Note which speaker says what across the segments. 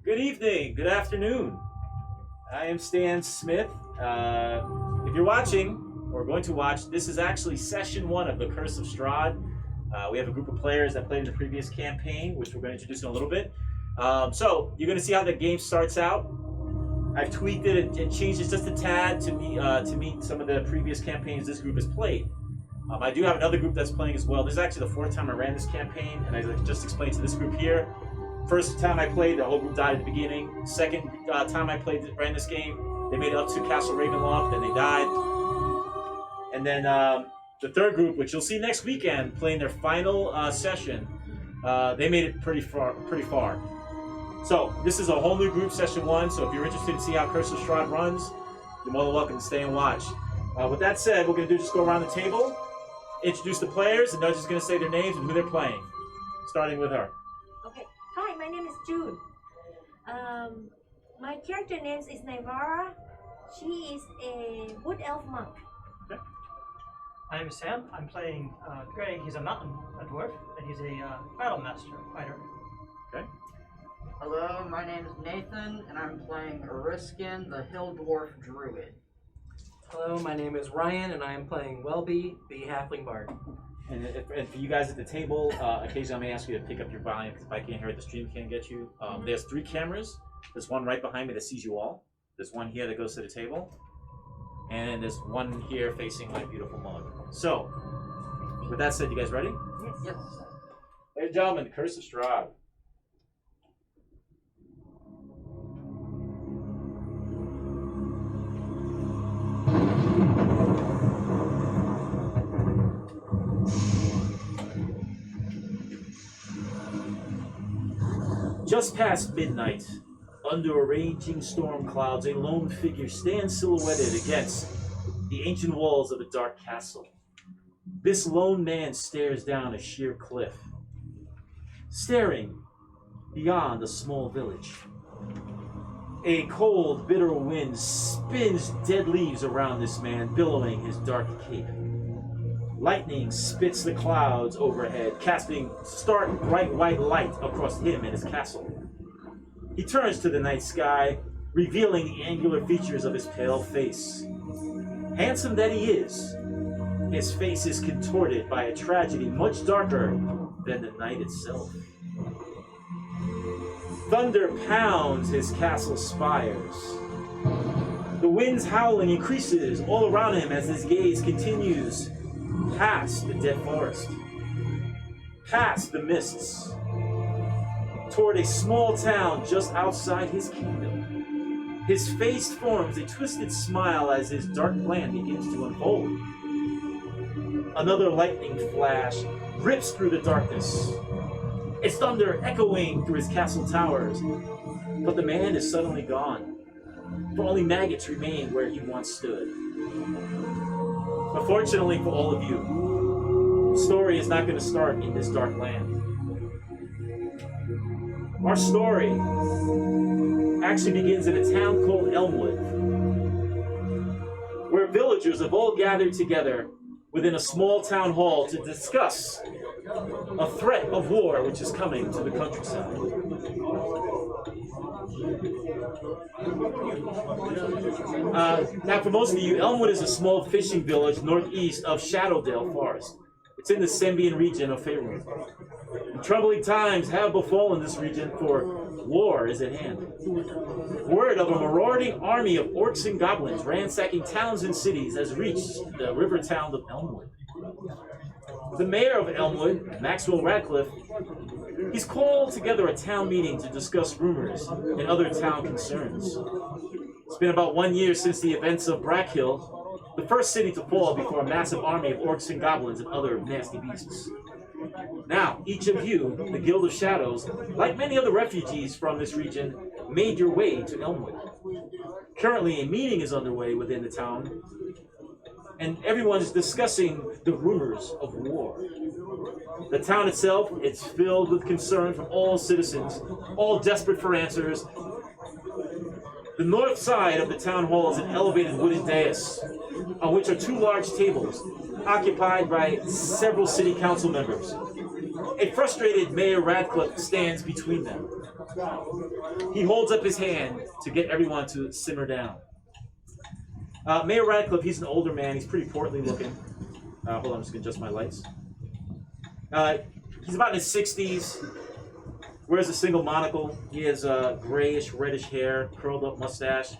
Speaker 1: Good evening, good afternoon. I am Stan Smith. If you're watching or going to watch, this is actually session one of the Curse of Strahd. We have a group of players that played in the previous campaign, which we're going to introduce in a little bit. So you're going to see how the game starts out. I've tweaked it and changed it just a tad to meet some of the previous campaigns this group has played. I do have another group that's playing as well. This is actually the fourth time I ran this campaign, and I just explained to this group here. First time I played, the whole group died at the beginning. Second time I ran this game, they made it up to Castle Ravenloft, and they died. And then the third group, which you'll see next weekend, playing their final session, they made it pretty far. So this is a whole new group, session one. So if you're interested in see how Curse of Strahd runs, you're more than welcome to stay and watch. With that said, what we're gonna do is just go around the table, introduce the players, and they're just gonna say their names and who they're playing. Starting with her.
Speaker 2: Okay. Hi, my name is June. My character name is Naivara. She is a wood elf monk.
Speaker 1: Okay.
Speaker 3: My name is Sam. I'm playing Greg. He's a mountain dwarf, and he's a battle master fighter.
Speaker 1: Okay.
Speaker 4: Hello, my name is Nathan, and I'm playing Eriskin, the Hill Dwarf Druid.
Speaker 5: Hello, my name is Ryan, and I am playing Welby, the Halfling Bard.
Speaker 1: And for you guys at the table, occasionally I may ask you to pick up your volume because if I can't hear it, the stream can't get you. There's 3 cameras. There's one right behind me that sees you all. There's one here that goes to the table. And there's one here facing my beautiful mug. So, with that said, you guys ready?
Speaker 4: Yes.
Speaker 1: Ladies and gentlemen, the Curse of Strahd. Just past midnight, under raging storm clouds, a lone figure stands silhouetted against the ancient walls of a dark castle. This lone man stares down a sheer cliff, staring beyond a small village. A cold, bitter wind spins dead leaves around this man, billowing his dark cape. Lightning spits the clouds overhead, casting stark bright white light across him and his castle. He turns to the night sky, revealing the angular features of his pale face. Handsome that he is, his face is contorted by a tragedy much darker than the night itself. Thunder pounds his castle spires. The wind's howling increases all around him as his gaze continues past the dead forest, past the mists, toward a small town just outside his kingdom. His face forms a twisted smile as his dark plan begins to unfold. Another lightning flash rips through the darkness, its thunder echoing through his castle towers. But the man is suddenly gone, for only maggots remain where he once stood. But fortunately for all of you, the story is not going to start in this dark land. Our story actually begins in a town called Elmwood, where villagers have all gathered together within a small town hall to discuss a threat of war which is coming to the countryside. Now, for most of you, Elmwood is a small fishing village northeast of Shadowdale Forest. It's in the Sembian region of Faerun. Troubling times have befallen this region, for war is at hand. Word of a marauding army of orcs and goblins ransacking towns and cities has reached the river town of Elmwood. The mayor of Elmwood, Maxwell Radcliffe, he's called together a town meeting to discuss rumors and other town concerns. It's been about 1 year since the events of Brackhill, the first city to fall before a massive army of orcs and goblins and other nasty beasts. Now, each of you, the Guild of Shadows, like many other refugees from this region, made your way to Elmwood. Currently, a meeting is underway within the town, and everyone is discussing the rumors of war. The town itself, it's filled with concern from all citizens, all desperate for answers. The north side of the town hall is an elevated wooden dais, on which are 2 large tables, occupied by several city council members. A frustrated Mayor Radcliffe stands between them. He holds up his hand to get everyone to simmer down. Mayor Radcliffe, he's an older man. He's pretty portly looking. Hold on, I'm just going to adjust my lights. He's about in his 60s. Wears a single monocle. He has grayish, reddish hair, curled up mustache.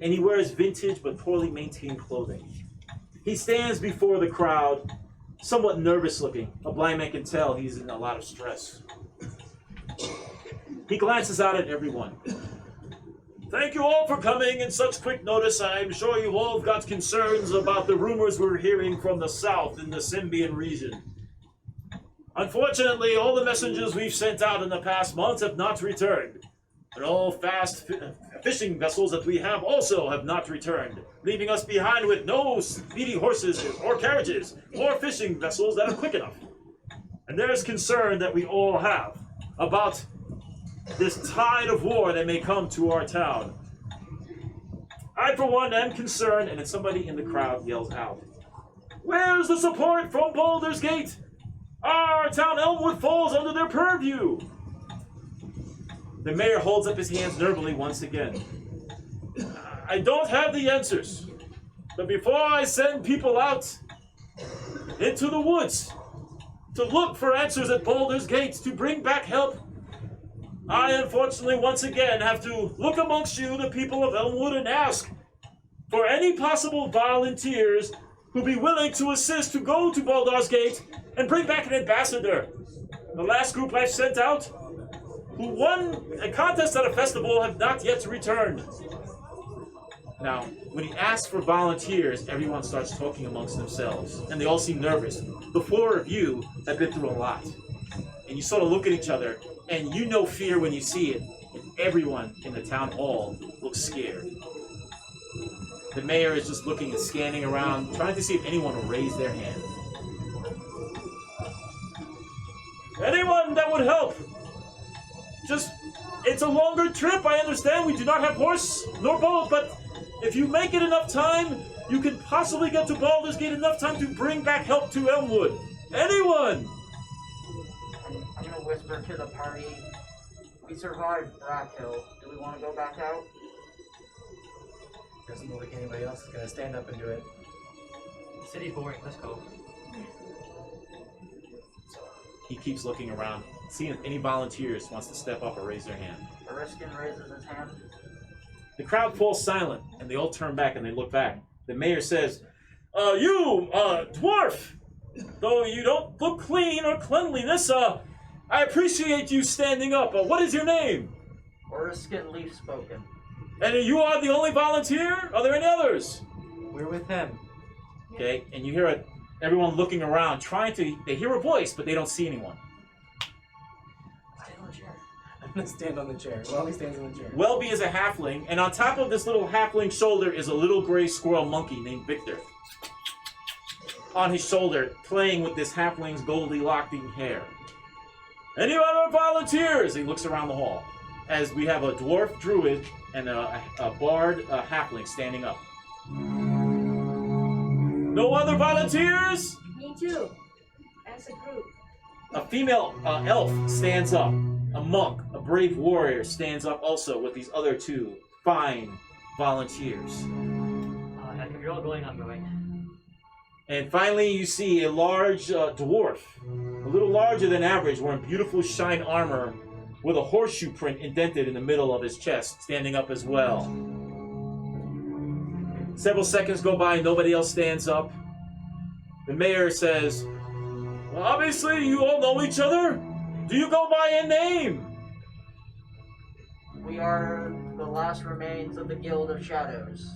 Speaker 1: And he wears vintage but poorly maintained clothing. He stands before the crowd, somewhat nervous looking. A blind man can tell he's in a lot of stress. He glances out at everyone. Thank you all for coming in such quick notice. I'm sure you all have got concerns about the rumors we're hearing from the south in the Symbian region. Unfortunately, all the messengers we've sent out in the past months have not returned. And all fast fishing vessels that we have also have not returned, leaving us behind with no speedy horses or carriages or fishing vessels that are quick enough. And there's concern that we all have about this tide of war that may come to our town. I, for one, am concerned, and then somebody in the crowd yells out, "Where's the support from Baldur's Gate? Our town Elmwood falls under their purview." The mayor holds up his hands nervously once again. I don't have the answers, but before I send people out into the woods to look for answers at Baldur's Gate to bring back help, I unfortunately once again have to look amongst you, the people of Elmwood, and ask for any possible volunteers who be willing to assist to go to Baldur's Gate and bring back an ambassador. The last group I've sent out, who won a contest at a festival, have not yet returned. Now, when he asks for volunteers, everyone starts talking amongst themselves, and they all seem nervous. The four of you have been through a lot, and you sort of look at each other, and you know fear when you see it, and everyone in the town hall looks scared. The mayor is just looking and scanning around, trying to see if anyone will raise their hand. Anyone that would help? It's a longer trip, I understand. We do not have horse nor boat, but if you make it enough time, you can possibly get to Baldur's Gate enough time to bring back help to Elmwood. Anyone?
Speaker 4: I'm gonna whisper to the party, we survived Black Hill. Do we want to go back out?
Speaker 5: Doesn't look like anybody else is going to stand up and do it.
Speaker 3: The city's boring. Let's go.
Speaker 1: He keeps looking around, seeing if any volunteers wants to step up or raise their hand.
Speaker 4: Eriskin raises his hand.
Speaker 1: The crowd falls silent, and they all turn back and they look back. The mayor says, you, dwarf, though you don't look clean or cleanliness, I appreciate you standing up. What is your name?
Speaker 4: Eriskin Leaf Spoken.
Speaker 1: And you are the only volunteer? Are there any others?
Speaker 5: We're with him.
Speaker 1: Okay, and you hear everyone looking around, they hear a voice, but they don't see anyone.
Speaker 5: Stand on the chair. I'm going to stand on the chair. Welby stands on the chair.
Speaker 1: Welby is a halfling, and on top of this little halfling shoulder is a little gray squirrel monkey named Victor. On his shoulder, playing with this halfling's Goldilocks hair. Any other volunteers? He looks around the hall, as we have a dwarf druid and a bard halfling standing up. No other volunteers?
Speaker 2: Me too, as a group.
Speaker 1: A female elf stands up. A monk, a brave warrior, stands up also with these other two fine volunteers.
Speaker 3: If you're all going, I'm going.
Speaker 1: And finally, you see a large dwarf, a little larger than average, wearing beautiful shine armor with a horseshoe print indented in the middle of his chest, standing up as well. Several seconds go by, nobody else stands up. The mayor says, well, obviously you all know each other. Do you go by a name?
Speaker 4: We are the last remains of the Guild of Shadows.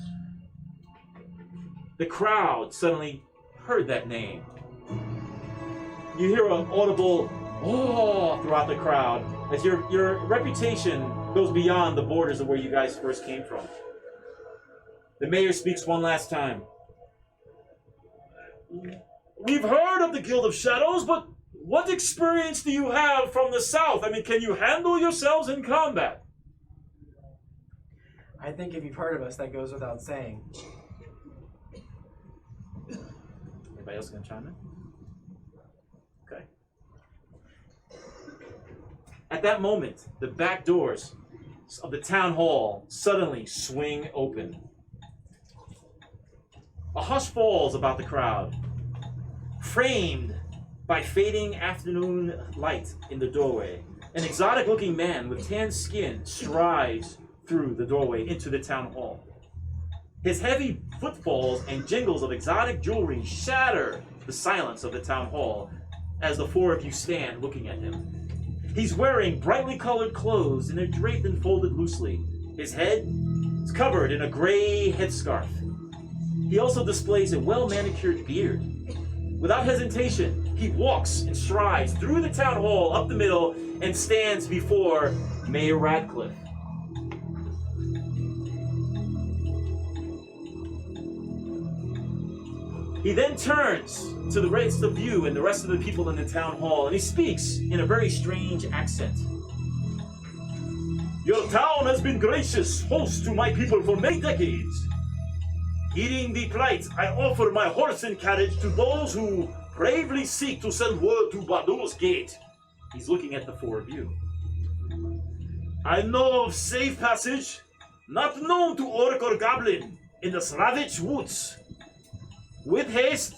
Speaker 1: The crowd suddenly heard that name. You hear an audible "oh" throughout the crowd as your reputation goes beyond the borders of where you guys first came from. The mayor speaks one last time. We've heard of the Guild of Shadows, but what experience do you have from the south? I mean, can you handle yourselves in combat?
Speaker 5: I think if you've heard of us, that goes without saying.
Speaker 1: Anybody else gonna chime in? Okay. At that moment, the back doors of the town hall suddenly swing open. A hush falls about the crowd, framed by fading afternoon light in the doorway. An exotic-looking man with tan skin strides through the doorway into the town hall. His heavy footfalls and jingles of exotic jewelry shatter the silence of the town hall as the four of you stand looking at him. He's wearing brightly colored clothes and they're draped and folded loosely. His head is covered in a gray headscarf. He also displays a well-manicured beard. Without hesitation, he walks and strides through the town hall up the middle and stands before Mayor Radcliffe. He then turns to the rest of you and the rest of the people in the town hall, and he speaks in a very strange accent. Your town has been gracious host to my people for many decades. Heeding the plight, I offer my horse and carriage to those who bravely seek to send word to Baldur's Gate. He's looking at the four of you. I know of safe passage, not known to orc or goblin, in the Zarovich woods. With haste,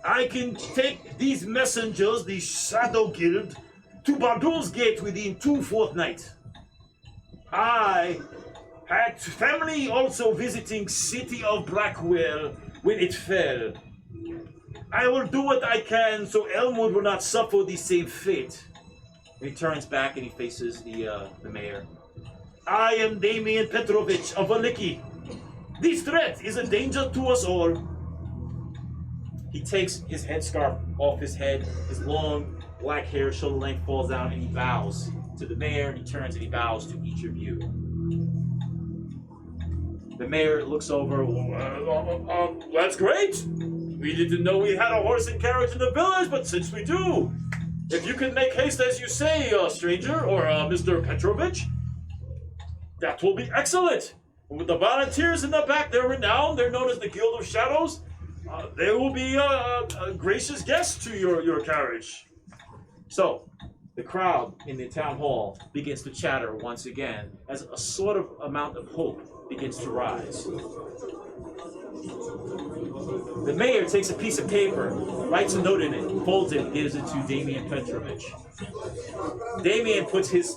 Speaker 1: I can take these messengers, the Shadow Guild, to Baldur's Gate within 2 fortnights. I had family also visiting city of Blackwell when it fell. I will do what I can so Elmwood will not suffer the same fate. He turns back and he faces the mayor. I am Damian Petrovich of Valiki. This threat is a danger to us all. He takes his headscarf off his head, his long black hair shoulder length falls down, and he bows to the mayor, and he turns and he bows to each of you. The mayor looks over, that's great! We didn't know we had a horse and carriage in the village, but since we do, if you can make haste as you say, stranger, or Mr. Petrovich, that will be excellent! With the volunteers in the back, they're renowned, they're known as the Guild of Shadows. They will be a gracious guest to your carriage. So, the crowd in the town hall begins to chatter once again as a sort of amount of hope begins to rise. The mayor takes a piece of paper, writes a note in it, folds it, and gives it to Damian Petrovich. Damian puts his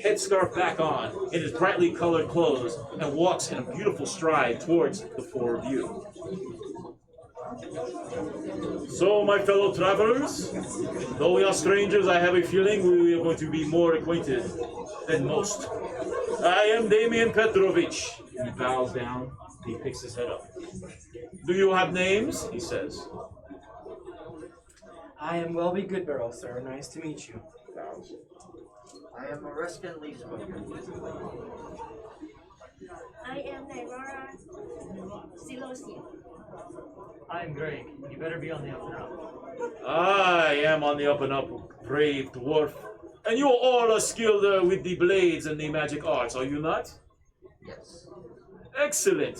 Speaker 1: headscarf back on in his brightly colored clothes and walks in a beautiful stride towards the four of you. So, my fellow travelers, though we are strangers, I have a feeling we are going to be more acquainted than most. I am Damian Petrovich. He bows down, he picks his head up. Do you have names? He says.
Speaker 5: I am Welby Goodbarrel, sir. Nice to meet you.
Speaker 4: I am Oreskin Leesburg.
Speaker 2: I am Naivara Silosia.
Speaker 3: I'm Greg. You better be on the up and up.
Speaker 1: I am on the up and up, brave dwarf. And you all are skilled with the blades and the magic arts, are you not?
Speaker 4: Yes.
Speaker 1: Excellent.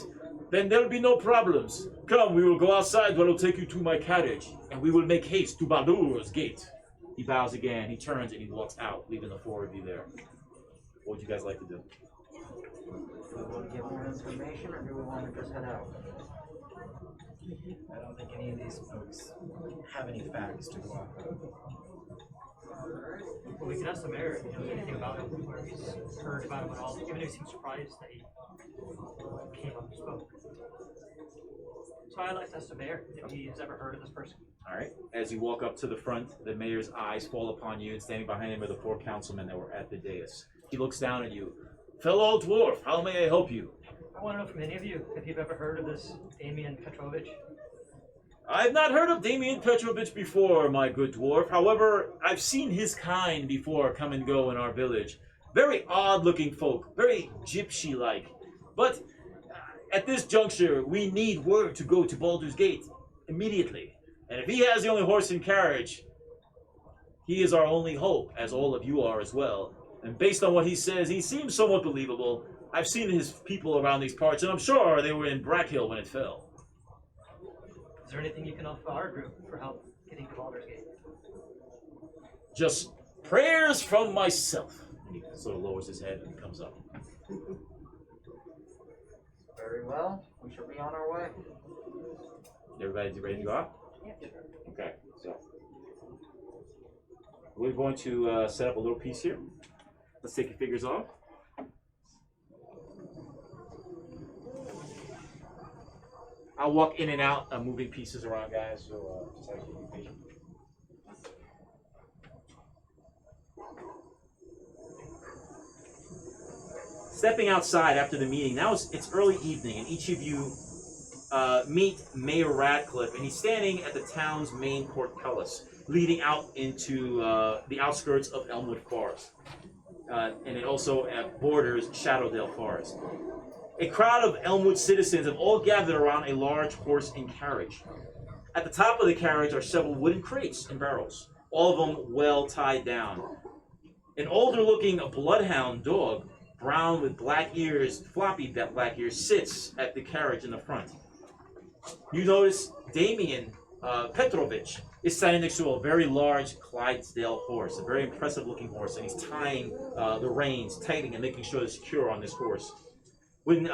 Speaker 1: Then there'll be no problems. Come, we will go outside where I'll take you to my carriage, and we will make haste to Baldur's Gate. He bows again, he turns, and he walks out, leaving the four of you there. What would you guys like to do?
Speaker 4: Do we want to get more information, or do we want to just head out?
Speaker 5: I don't think any of these folks have any facts to go off of.
Speaker 3: Well, we can ask the mayor if he knows anything about it, or if he's heard about him at all, even if he seems surprised that he came up and spoke. So I'd like to ask the mayor if he has ever heard of this person.
Speaker 1: All right. As you walk up to the front, the mayor's eyes fall upon you, and standing behind him are the four councilmen that were at the dais. He looks down at you. Fellow dwarf, how may I help you?
Speaker 3: I want to know from any of you if you've ever heard of this Damian Petrovich.
Speaker 1: I've not heard of Damian Petrovich before, my good dwarf. However, I've seen his kind before come and go in our village. Very odd-looking folk, very gypsy-like. But at this juncture, we need word to go to Baldur's Gate immediately. And if he has the only horse and carriage, he is our only hope, as all of you are as well. And based on what he says, he seems somewhat believable. I've seen his people around these parts, and I'm sure they were in Brackhill when it fell.
Speaker 3: Is there anything you can offer our group for help getting to Baldur's Gate?
Speaker 1: Just Prayers from myself. And he sort of lowers his head and comes up.
Speaker 4: Very well. We shall be on our way.
Speaker 1: Everybody ready to go out? Okay, so we're going to set up a little piece here. Let's take your figures off. I'll walk in and out, moving pieces around, guys. So just like you be patient. Stepping outside after the meeting, now it's early evening, and each of you meet Mayor Radcliffe, and he's standing at the town's main portcullis, leading out into the outskirts of Elmwood Forest. And it also borders Shadowdale Forest. A crowd of Elmwood citizens have all gathered around a large horse and carriage. At the top of the carriage are several wooden crates and barrels, all of them well tied down. An older-looking bloodhound dog, brown with black ears, floppy black ears, sits at the carriage in the front. You notice Damian Petrovich is standing next to a very large Clydesdale horse, a very impressive-looking horse, and he's tying the reins, tightening and making sure they're secure on this horse. When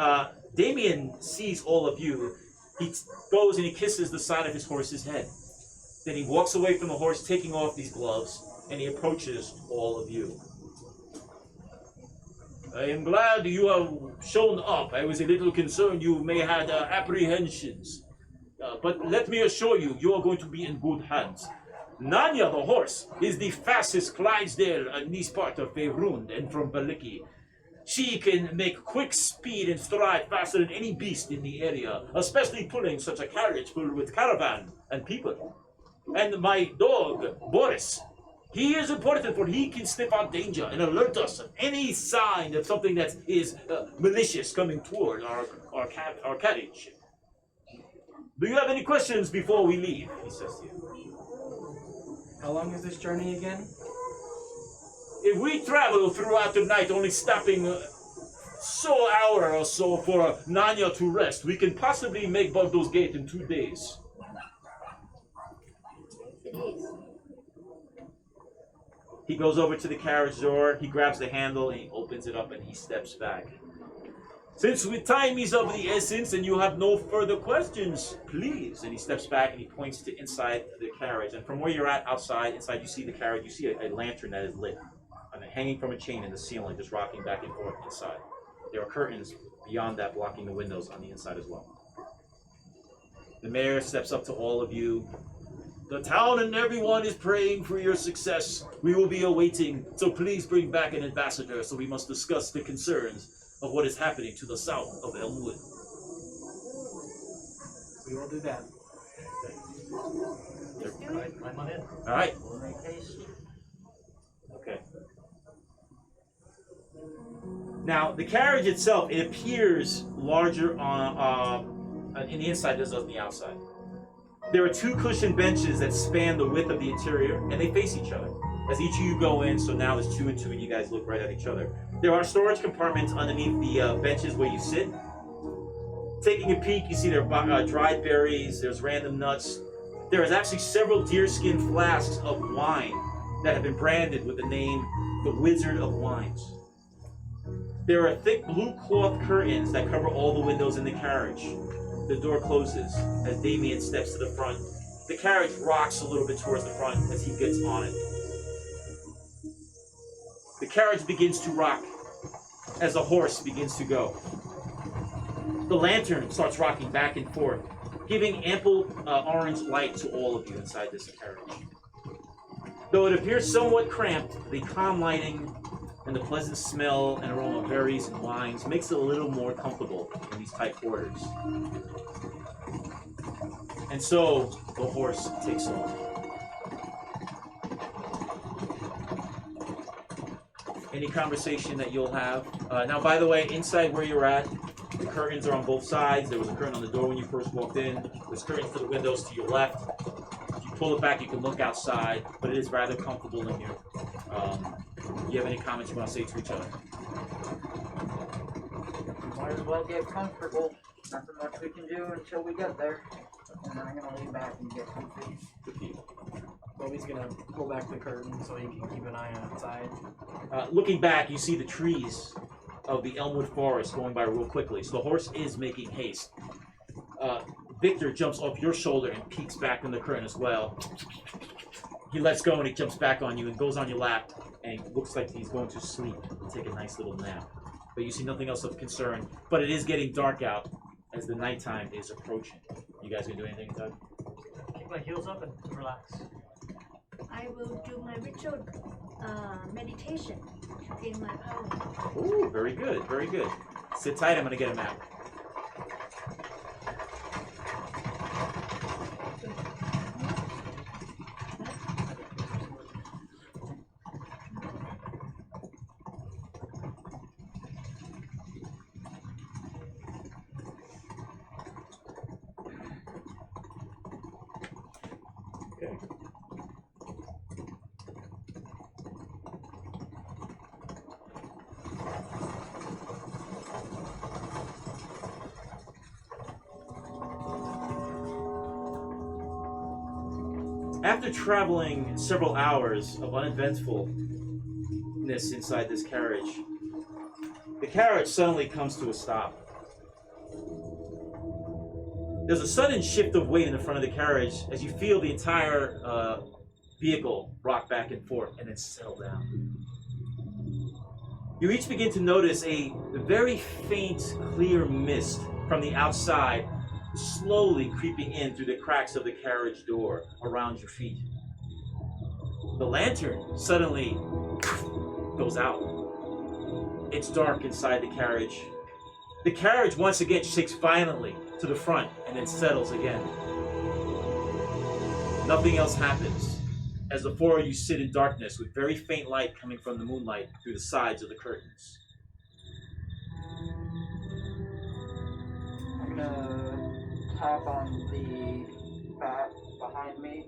Speaker 1: Damian sees all of you, he goes and he kisses the side of his horse's head. Then he walks away from the horse, taking off these gloves, and he approaches all of you. I am glad you have shown up. I was a little concerned you may have apprehensions. But let me assure you, you are going to be in good hands. Nanya, the horse, is the fastest Clydesdale in this part of Faerun and from Baliki. She can make quick speed and stride faster than any beast in the area, especially pulling such a carriage filled with caravan and people. And my dog, Boris, he is important, for he can sniff out danger and alert us of any sign of something that is malicious coming toward our carriage. Do you have any questions before we leave? He says to you.
Speaker 5: How long is this journey again?
Speaker 1: If we travel throughout the night, only stopping so hour or so for Nanya to rest, we can possibly make Bogdo's Gate in 2 days. He goes over to the carriage door, he grabs the handle, and he opens it up, and he steps back. Since time is of the essence and you have no further questions, please. And he steps back and he points to inside the carriage. And from where you're at outside, inside, you see the carriage, you see a lantern that is lit, and hanging from a chain in the ceiling, just rocking back and forth inside. There are curtains beyond that blocking the windows on the inside as well. The mayor steps up to all of you. The town and everyone is praying for your success. We will be awaiting, so please bring back an ambassador so we must discuss the concerns of what is happening to the south of Elmwood.
Speaker 5: We will do that.
Speaker 3: I'm on in.
Speaker 1: All right.
Speaker 4: We'll make haste.
Speaker 1: Okay. Now, the carriage itself, it appears larger on in the inside than it does on the outside. There are 2 cushioned benches that span the width of the interior, and they face each other. As each of you go in, so now there's 2 and 2, and you guys look right at each other. There are storage compartments underneath the benches where you sit. Taking a peek, you see there are dried berries, there's random nuts. There is actually several deerskin flasks of wine that have been branded with the name The Wizard of Wines. There are thick blue cloth curtains that cover all the windows in the carriage. The door closes as Damien steps to the front. The carriage rocks a little bit towards the front as he gets on it. The carriage begins to rock as the horse begins to go. The lantern starts rocking back and forth, giving ample orange light to all of you inside this carriage. Though it appears somewhat cramped, the calm lighting and the pleasant smell and aroma of berries and wines makes it a little more comfortable in these tight quarters. And so the horse takes off. Any conversation that you'll have. Now, by the way, inside where you're at, the curtains are on both sides. There was a curtain on the door when you first walked in. There's curtains for the windows to your left. If you pull it back, you can look outside, but it is rather comfortable in here. Do you have any comments you want to say to each other?
Speaker 4: Might as well get comfortable. Nothing much we can do until we get there. And then I'm gonna lean back and get comfy.
Speaker 1: Good for you.
Speaker 5: Welby's gonna pull back the curtain so he can keep an eye outside.
Speaker 1: Looking back, you see the trees of the Elmwood Forest going by real quickly. So the horse is making haste. Victor jumps off your shoulder and peeks back in the curtain as well. He lets go and he jumps back on you and goes on your lap and looks like he's going to sleep and take a nice little nap. But you see nothing else of concern. But it is getting dark out as the nighttime is approaching. You guys gonna do anything, Doug?
Speaker 3: Kick my heels up and relax.
Speaker 2: I will do my ritual meditation to gain my power.
Speaker 1: Ooh, very good, very good. Sit tight, I'm gonna get a map. Okay. After traveling several hours of uneventfulness inside this carriage, the carriage suddenly comes to a stop. There's a sudden shift of weight in the front of the carriage as you feel the entire vehicle rock back and forth and then settle down. You each begin to notice a very faint, clear mist from the outside slowly creeping in through the cracks of the carriage door around your feet. The lantern suddenly goes out. It's dark inside the carriage. The carriage once again shakes violently to the front and then settles again. Nothing else happens as the four of you sit in darkness with very faint light coming from the moonlight through the sides of the curtains.
Speaker 4: I'm gonna tap on the bat behind me.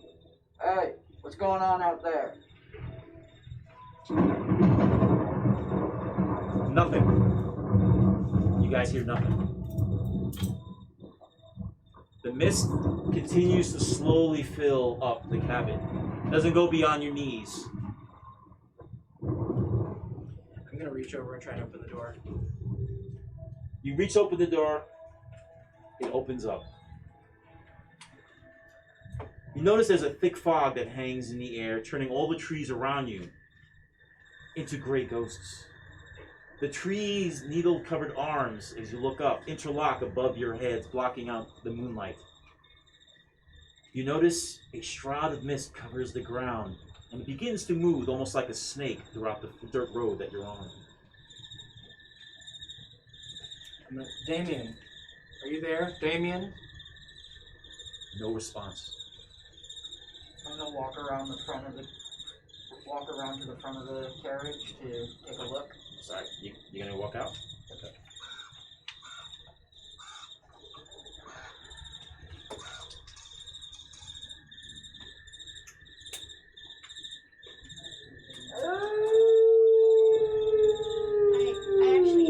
Speaker 4: Hey, what's going on out there?
Speaker 1: Nothing. You guys hear nothing. The mist continues to slowly fill up the cabin. Doesn't go beyond your knees.
Speaker 5: I'm gonna reach over and try to open the door.
Speaker 1: You reach open the door, it opens up. You notice there's a thick fog that hangs in the air, turning all the trees around you into gray ghosts. The trees' needle-covered arms, as you look up, interlock above your heads, blocking out the moonlight. You notice a shroud of mist covers the ground, and it begins to move almost like a snake throughout the dirt road that you're on.
Speaker 5: Damien, are you there? Damien?
Speaker 1: No response.
Speaker 4: I'm gonna walk around to the front of the carriage to take a look.
Speaker 1: Sorry, you gonna walk out? Okay.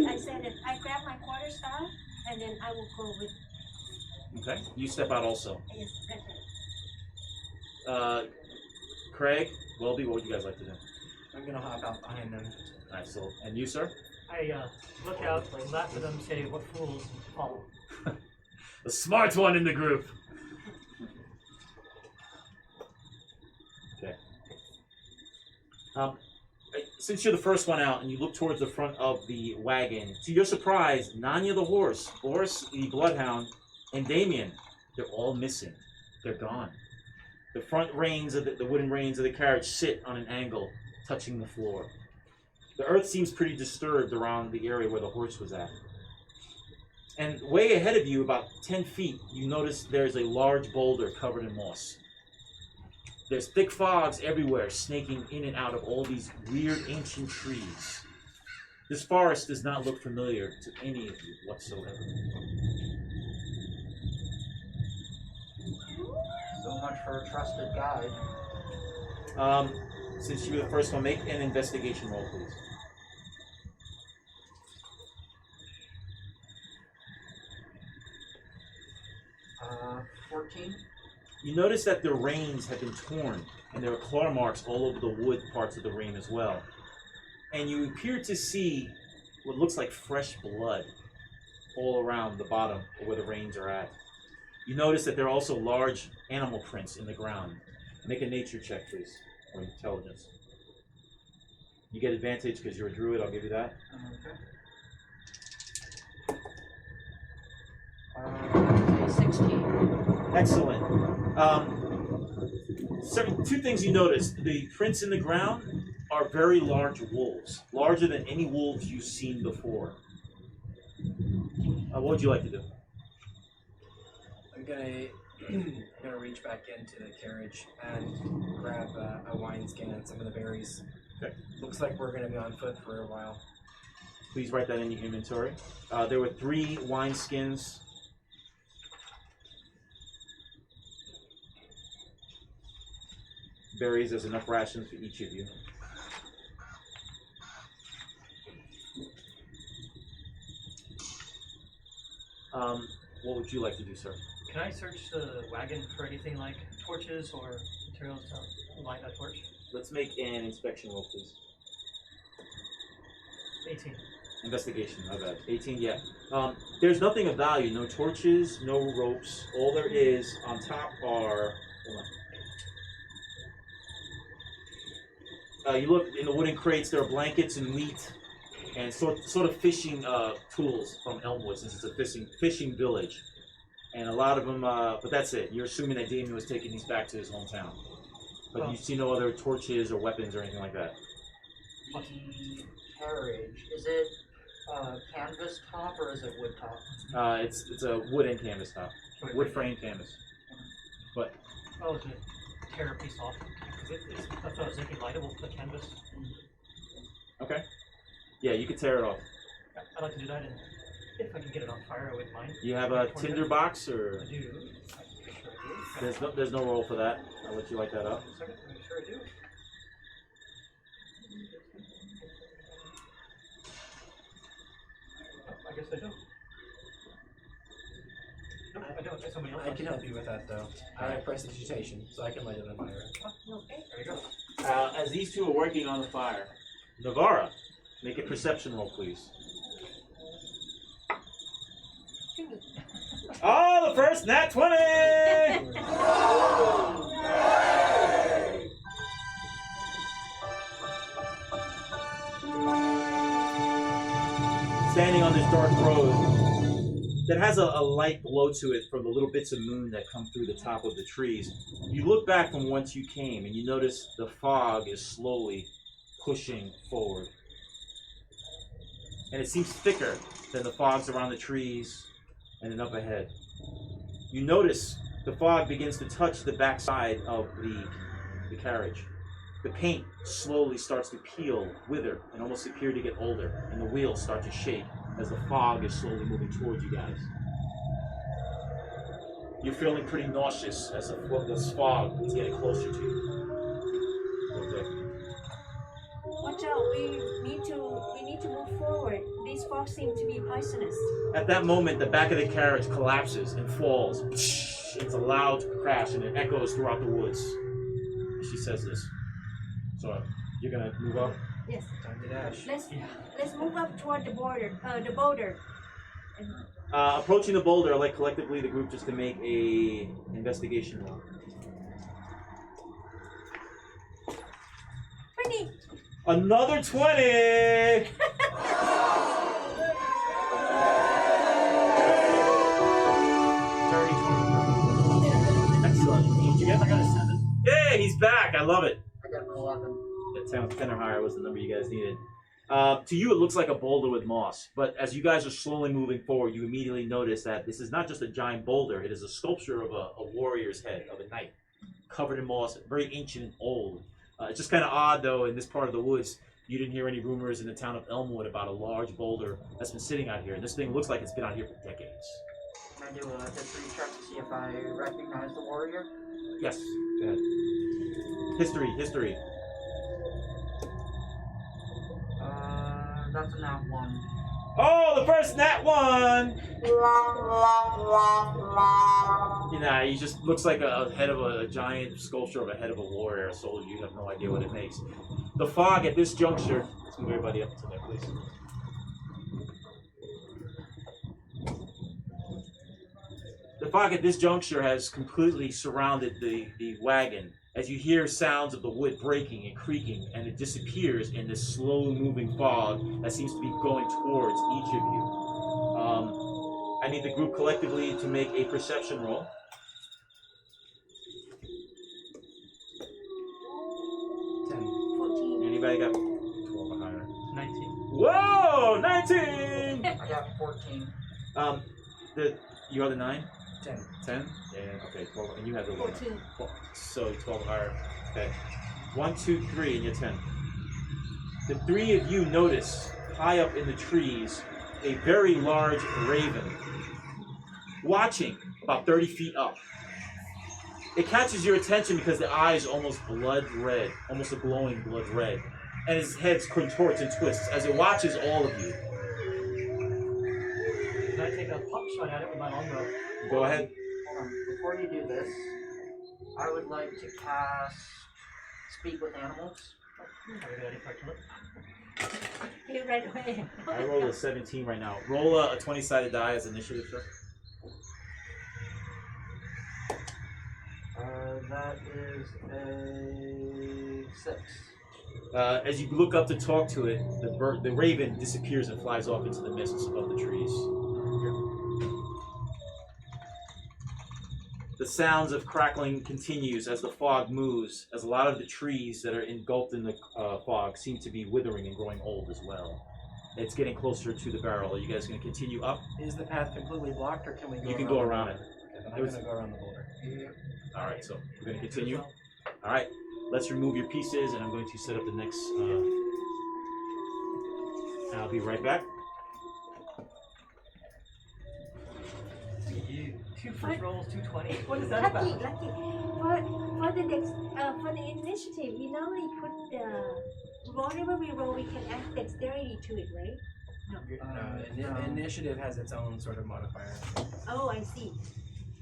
Speaker 2: I said it. I grab my quarterstaff and then I will go with.
Speaker 1: Okay. You step out also.
Speaker 2: Yes, that's it.
Speaker 1: Craig, Welby, what would you guys like to do?
Speaker 5: I'm gonna hop out behind them.
Speaker 1: Alright, so, and you, sir?
Speaker 3: I look out, laugh at them, say, "What fools follow."
Speaker 1: The smart one in the group. Okay. Since you're the first one out and you look towards the front of the wagon, to your surprise, Nanya the horse, Boris the bloodhound, and Damien, they're all missing. They're gone. The front reins of the wooden reins of the carriage sit on an angle, touching the floor. The earth seems pretty disturbed around the area where the horse was at. And way ahead of you, about 10 feet, you notice there's a large boulder covered in moss. There's thick fogs everywhere, snaking in and out of all these weird ancient trees. This forest does not look familiar to any of you whatsoever.
Speaker 4: So much for a trusted guide.
Speaker 1: Since you were the first one, make an investigation roll, please.
Speaker 4: 14.
Speaker 1: You notice that the reins have been torn and there are claw marks all over the wood parts of the ring as well. And you appear to see what looks like fresh blood all around the bottom of where the reins are at. You notice that there are also large animal prints in the ground. Make a nature check, please, or intelligence. You get advantage because you're a druid, I'll give you that.
Speaker 4: Okay. 16.
Speaker 1: Excellent. Two things you notice. The prints in the ground are very large wolves, larger than any wolves you've seen before. What would you like to do?
Speaker 5: I'm gonna reach back into the carriage and grab a wineskin and some of the berries.
Speaker 1: Okay.
Speaker 5: Looks like we're gonna be on foot for a while.
Speaker 1: Please write that in your inventory. There were 3 wineskins. Berries, there's enough rations for each of you. What would you like to do, sir?
Speaker 3: Can I search the wagon for anything like torches or materials to light a torch?
Speaker 1: Let's make an inspection roll, please.
Speaker 3: 18.
Speaker 1: Investigation, my bad. 18, yeah. There's nothing of value. No torches, no ropes. All there is on top are... you look in the wooden crates, there are blankets and wheat and sort of fishing tools from Elmwood, since it's a fishing village. And a lot of them, but that's it. You're assuming that Damien was taking these back to his hometown. But you see no other torches or weapons or anything like that.
Speaker 4: The carriage, is it canvas top or is it wood top?
Speaker 1: It's a wood and canvas top. Wood frame canvas. But
Speaker 3: Oh, to tear a piece off. That's what I was thinking, lightable, the canvas.
Speaker 1: okay. Yeah, you could tear it off.
Speaker 3: Yeah, I'd like to do that, and if I can get it on fire, I wouldn't mind.
Speaker 1: You have a tinder box, or
Speaker 3: I do. I'm pretty sure I do.
Speaker 1: there's no roll for that. I'll let you light that up.
Speaker 3: Just a second, make sure I do. Oh, I guess I do. No, I don't. There's somebody else.
Speaker 5: I can help you with that though. I have prestidigitation, so I can light it on fire.
Speaker 3: Okay, there you go.
Speaker 1: As these two are working on the fire, Navara, make a perception roll, please. Oh, the first nat 20! Standing on this dark road that has a light glow to it from the little bits of moon that come through the top of the trees, you look back from whence you came and you notice the fog is slowly pushing forward. And it seems thicker than the fogs around the trees and then up ahead. You notice the fog begins to touch the backside of the carriage. The paint slowly starts to peel, wither, and almost appear to get older, and the wheels start to shake as the fog is slowly moving towards you guys. You're feeling pretty nauseous as this fog is getting closer to you. Okay.
Speaker 2: Watch out, we need to move forward. These fogs seem to be poisonous.
Speaker 1: At that moment, the back of the carriage collapses and falls. It's a loud crash and it echoes throughout the woods. She says this. So, you're gonna move up?
Speaker 2: Yes.
Speaker 5: Time to dash.
Speaker 2: Let's move up toward the boulder. And
Speaker 1: Approaching the boulder, I'd like collectively the group just to make a investigation roll.
Speaker 2: 20.
Speaker 1: Another 20! Excellent. What'd you get?
Speaker 3: I got a 7.
Speaker 1: Yeah, he's back. I love it.
Speaker 4: I got an 11.
Speaker 1: That 10 or higher was the number you guys needed. To you, it looks like a boulder with moss, but as you guys are slowly moving forward, you immediately notice that this is not just a giant boulder, it is a sculpture of a warrior's head, of a knight, covered in moss, very ancient and old. It's just kind of odd, though, in this part of the woods, you didn't hear any rumors in the town of Elmwood about a large boulder that's been sitting out here, and this thing looks like it's been out here for decades.
Speaker 4: Can I do a history check to see if I recognize the warrior?
Speaker 1: Yes, go ahead. History.
Speaker 4: That's a nat 1.
Speaker 1: Oh, the first nat 1! You know, he just looks like a head of a giant sculpture of a head of a warrior, a soldier. You have no idea what it makes. The fog at this juncture. Let's move everybody up to there, please. The fog at this juncture has completely surrounded the wagon as you hear sounds of the wood breaking and creaking, and it disappears in this slowly moving fog that seems to be going towards each of you. I need the group collectively to make a perception roll.
Speaker 2: 14.
Speaker 1: Anybody got 12 or higher?
Speaker 3: 19.
Speaker 1: Whoa, 19!
Speaker 4: I got 14.
Speaker 1: You are the 9?
Speaker 5: 10.
Speaker 1: 10? Yeah, okay, 12. And you have the 1.
Speaker 2: 14.
Speaker 1: So 12 or higher. Okay. 1, 2, 3, and you're 10. The three of you notice, high up in the trees, a very large raven, watching about 30 feet up. It catches your attention because the eyes are almost blood red, almost a glowing blood red, and his head contorts and twists as it watches all of you.
Speaker 3: Can I take a pop shot at it with my longbow?
Speaker 1: Go ahead.
Speaker 4: Hold on. Before you do this, I would like to cast Speak with Animals.
Speaker 3: Are we ready for a kill?
Speaker 2: He ran away.
Speaker 1: I rolled a 17 right now. Roll a 20-sided die as initiative, sir.
Speaker 4: That is a 6.
Speaker 1: As you look up to talk to it, the raven disappears and flies off into the mists above the trees. The sounds of crackling continues as the fog moves, as a lot of the trees that are engulfed in the fog seem to be withering and growing old as well. It's getting closer to the barrel. Are you guys going to continue up?
Speaker 5: Is the path completely blocked, or can we go?
Speaker 1: You can go around it.
Speaker 5: Okay, then I'm gonna go around the boulder.
Speaker 1: All right, so we're going to continue. All right, let's remove your pieces, and I'm going to set up the next. I'll be right back.
Speaker 3: You. 2 first rolls, 220. What is that
Speaker 2: Lucky,
Speaker 3: about?
Speaker 2: lucky. For the next, for the initiative, we normally put whatever we roll, we can add dexterity to it, right?
Speaker 5: Initiative has its own sort of modifier.
Speaker 2: Oh, I see.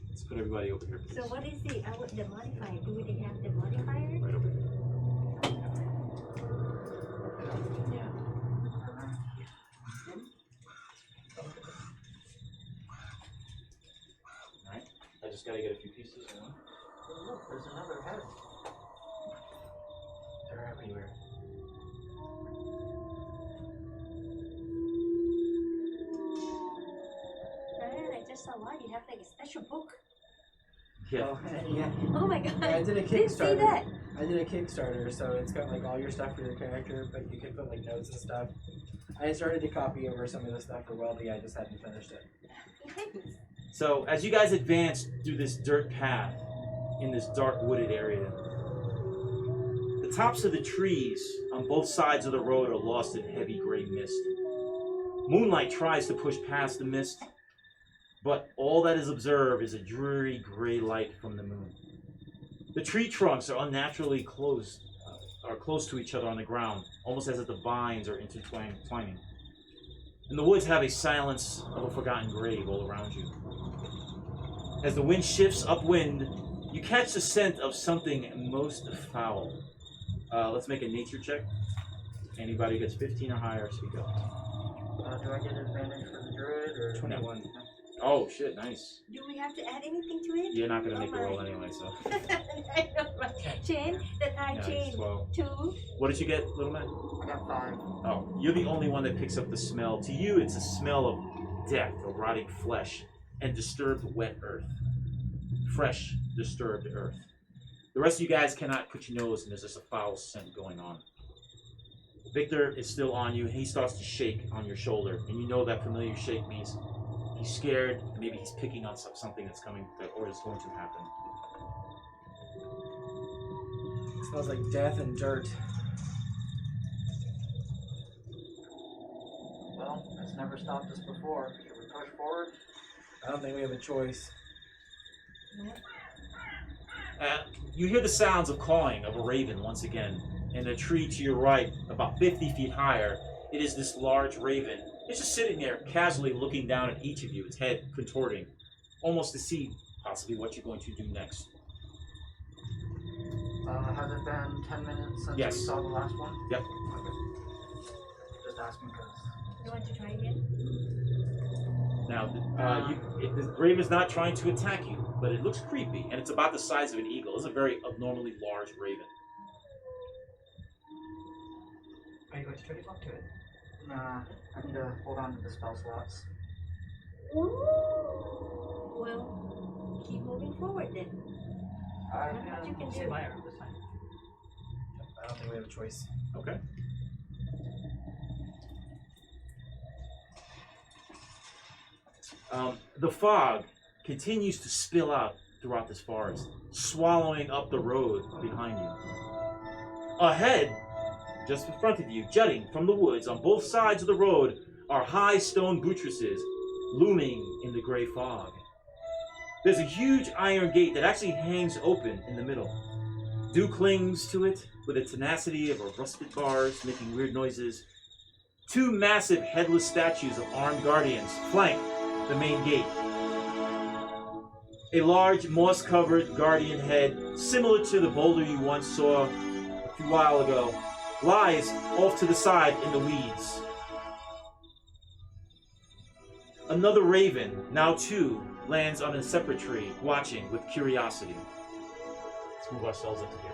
Speaker 1: Let's put everybody over here, please.
Speaker 2: So what is the modifier? Do they have the modifier?
Speaker 1: Right over here.
Speaker 5: Yeah.
Speaker 1: All right, I just got to get a few pieces.
Speaker 4: Look, there's another head.
Speaker 5: They're everywhere.
Speaker 2: I just saw one. You have like a special book.
Speaker 1: Yeah.
Speaker 5: Oh, yeah.
Speaker 2: Oh my god.
Speaker 5: Yeah, I did a
Speaker 2: Didn't see
Speaker 5: Kickstarter.
Speaker 2: that.
Speaker 5: I did a Kickstarter, so it's got like all your stuff for your character, but you can put like notes and stuff. I started to copy over some of the stuff for Welby, I just hadn't finished it.
Speaker 1: So as you guys advance through this dirt path in this dark wooded area, the tops of the trees on both sides of the road are lost in heavy gray mist. Moonlight tries to push past the mist, but all that is observed is a dreary gray light from the moon. The tree trunks are unnaturally close to each other on the ground, almost as if the vines are intertwining. And the woods have a silence of a forgotten grave all around you. As the wind shifts upwind, you catch the scent of something most foul. Let's make a nature check. Anybody who gets 15 or higher, speak up.
Speaker 4: Do I get advantage for the druid or
Speaker 5: 21.
Speaker 1: Oh shit, nice.
Speaker 2: Do we have to add anything to it?
Speaker 1: You're not gonna make
Speaker 2: Oh
Speaker 1: a roll
Speaker 2: my.
Speaker 1: anyway, so.
Speaker 2: I know, right? Chain, that I
Speaker 1: Yeah, it's
Speaker 2: chain
Speaker 1: 12.
Speaker 2: 2.
Speaker 1: What did you get, little man?
Speaker 4: I got 5.
Speaker 1: Oh, you're the only one that picks up the smell. To you, it's a smell of death, of rotting flesh, and disturbed wet earth. Fresh, disturbed earth. The rest of you guys cannot put your nose, and there's just a foul scent going on. Victor is still on you, and he starts to shake on your shoulder, and you know that familiar shake means he's scared, and maybe he's picking on something that's coming, or is going to happen.
Speaker 5: It smells like death and dirt.
Speaker 4: Well, it's never stopped us before. Should we push forward?
Speaker 5: I don't think we have a choice.
Speaker 1: You hear the sounds of cawing of a raven once again. In a tree to your right, about 50 feet higher, it is this large raven. It's just sitting there, casually looking down at each of you, its head contorting, almost to see possibly what you're going to do next.
Speaker 4: Has it been 10 minutes since
Speaker 1: Yes.
Speaker 4: we saw the last one?
Speaker 1: Yep.
Speaker 4: Just asking because.
Speaker 2: You want to try again?
Speaker 1: Now, the raven's not trying to attack you, but it looks creepy, and it's about the size of an eagle. It's a very abnormally large raven.
Speaker 3: Are you going to try to talk to it?
Speaker 4: Nah, I need to hold on to the spell slots.
Speaker 2: Well, keep moving forward then. What you can
Speaker 3: Stay
Speaker 2: do.
Speaker 3: by her this time.
Speaker 5: I don't think we have a choice.
Speaker 1: Okay. The fog continues to spill out throughout this forest, swallowing up the road behind you. Ahead, just in front of you, jutting from the woods on both sides of the road, are high stone buttresses looming in the gray fog. There's a huge iron gate that actually hangs open in the middle. Dew clings to it with the tenacity of a rusted bars making weird noises. Two massive headless statues of armed guardians flank the main gate. A large moss-covered guardian head, similar to the boulder you once saw a few while ago, lies off to the side in the weeds. Another raven, now two, lands on a separate tree, watching with curiosity. Let's move ourselves up to here.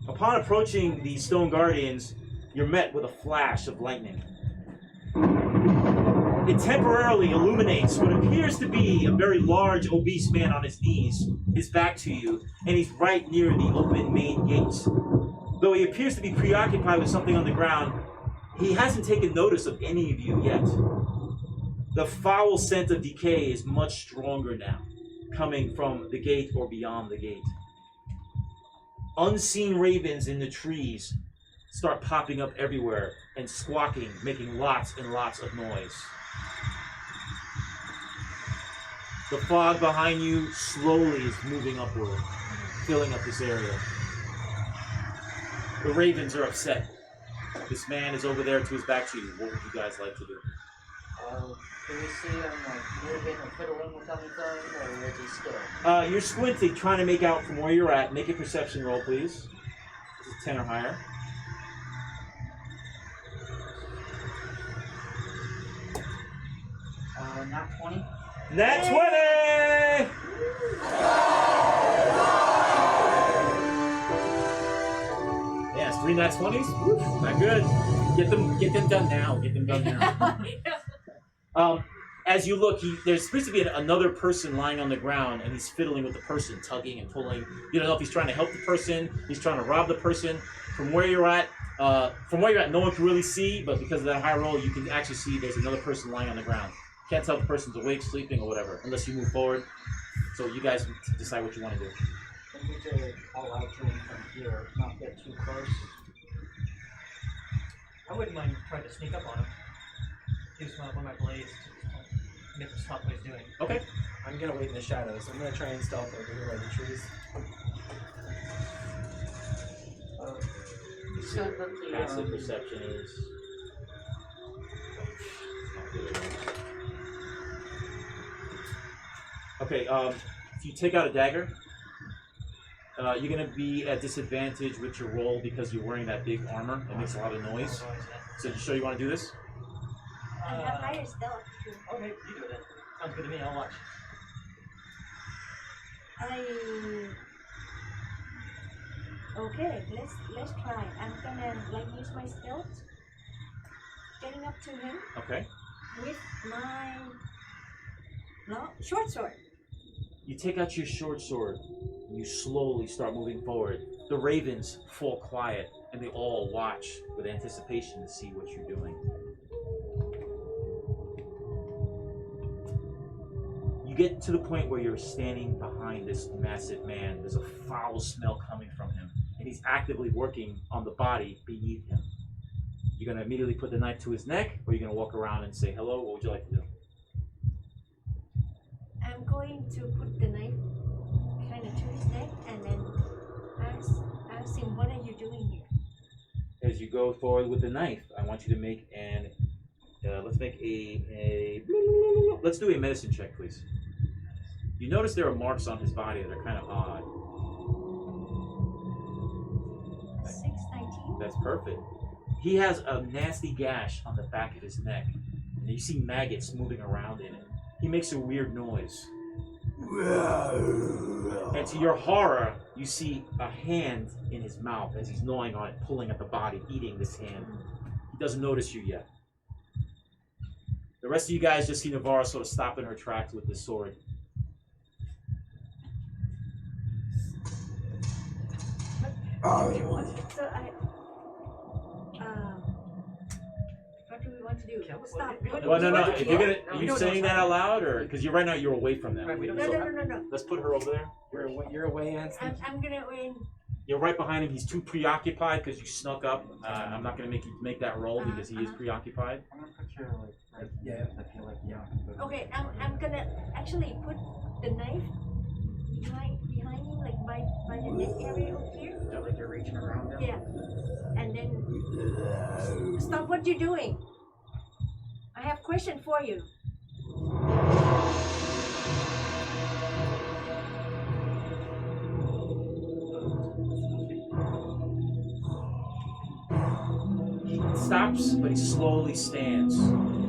Speaker 1: Upon approaching the stone guardians, you're met with a flash of lightning. It temporarily illuminates what appears to be a very large, obese man on his knees, his back to you, and he's right near the open main gates. Though he appears to be preoccupied with something on the ground, he hasn't taken notice of any of you yet. The foul scent of decay is much stronger now, coming from the gate or beyond the gate. Unseen ravens in the trees start popping up everywhere and squawking, making lots and lots of noise. The fog behind you slowly is moving upward, filling up this area. The ravens are upset. This man is over there to his back to you. What would you guys like to do?
Speaker 4: Do we see him like moving or fiddling with anything, or is he still?
Speaker 1: You're squinting, trying to make out from where you're at. Make a perception roll, please. This is 10 or higher.
Speaker 4: Not 20.
Speaker 1: Nat 20! Yes, 3 nat 20s. Woof, not good. Get them done now. Get them done now. As you look, there's supposed to be another person lying on the ground, and he's fiddling with the person, tugging and pulling. You don't know if he's trying to help the person, he's trying to rob the person. From where you're at, no one can really see, but because of that high roll, you can actually see there's another person lying on the ground. Can't tell if the person's awake, sleeping, or whatever, unless you move forward. So you guys decide what you want to do.
Speaker 4: I think we could call out to him from here, not get too close.
Speaker 3: I wouldn't mind trying to sneak up on him. Use one of my blades to make him stop what he's doing.
Speaker 1: Okay.
Speaker 5: I'm gonna wait in the shadows. I'm gonna try and stealth over here by the trees.
Speaker 4: You said that the
Speaker 1: Passive perception is. Okay, if you take out a dagger, you're going to be at disadvantage with your roll because you're wearing that big armor. It makes a lot of noise. So you sure you want to do this?
Speaker 2: I have higher stealth too.
Speaker 3: Okay, you do it then. Sounds good to me. I'll watch.
Speaker 2: Okay, let's try. I'm gonna use my stealth, getting up to him
Speaker 1: Okay.
Speaker 2: with my short sword.
Speaker 1: You take out your short sword and you slowly start moving forward. The ravens fall quiet and they all watch with anticipation to see what you're doing. You get to the point where you're standing behind this massive man. There's a foul smell coming from him, and he's actively working on the body beneath him. You're going to immediately put the knife to his neck, or you're going to walk around and say hello? What would you like to do?
Speaker 2: I'm going going to put the knife kind of to his neck and then ask him, what are you doing here?
Speaker 1: As you go forward with the knife, I want you to make an. Let's make let's do a medicine check, please. You notice there are marks on his body that are kind of odd.
Speaker 2: 619.
Speaker 1: That's perfect. He has a nasty gash on the back of his neck, and you see maggots moving around in it. He makes a weird noise. And to your horror, you see a hand in his mouth as he's gnawing on it, pulling at the body, eating this hand. He doesn't notice you yet. The rest of you guys just see Navarra sort of stop in her tracks with this sword.
Speaker 2: So what do we want to do?
Speaker 3: Kill it?
Speaker 2: Stop.
Speaker 3: What-
Speaker 1: Well, no.
Speaker 2: Want to
Speaker 1: If
Speaker 2: kill?
Speaker 1: you're gonna, are
Speaker 3: No,
Speaker 1: you
Speaker 3: no,
Speaker 1: saying
Speaker 3: no,
Speaker 1: that
Speaker 3: sorry.
Speaker 1: out loud, or because right now you're away from them?
Speaker 3: Right, we don't
Speaker 2: No,
Speaker 3: so,
Speaker 2: no.
Speaker 1: Let's put her over there.
Speaker 5: You're away, Anson.
Speaker 2: I'm gonna win.
Speaker 1: You're right behind him. He's too preoccupied because you snuck up. I'm not gonna make you make that roll because he is preoccupied.
Speaker 4: I'm gonna put you like right
Speaker 5: Yeah.
Speaker 4: here. I feel like
Speaker 2: Okay, I'm gonna actually put the knife behind him, like by the neck area over here.
Speaker 4: So like you're reaching around him.
Speaker 2: Yeah, and then stop what you're doing. I have a question for you.
Speaker 1: He stops, but he slowly stands.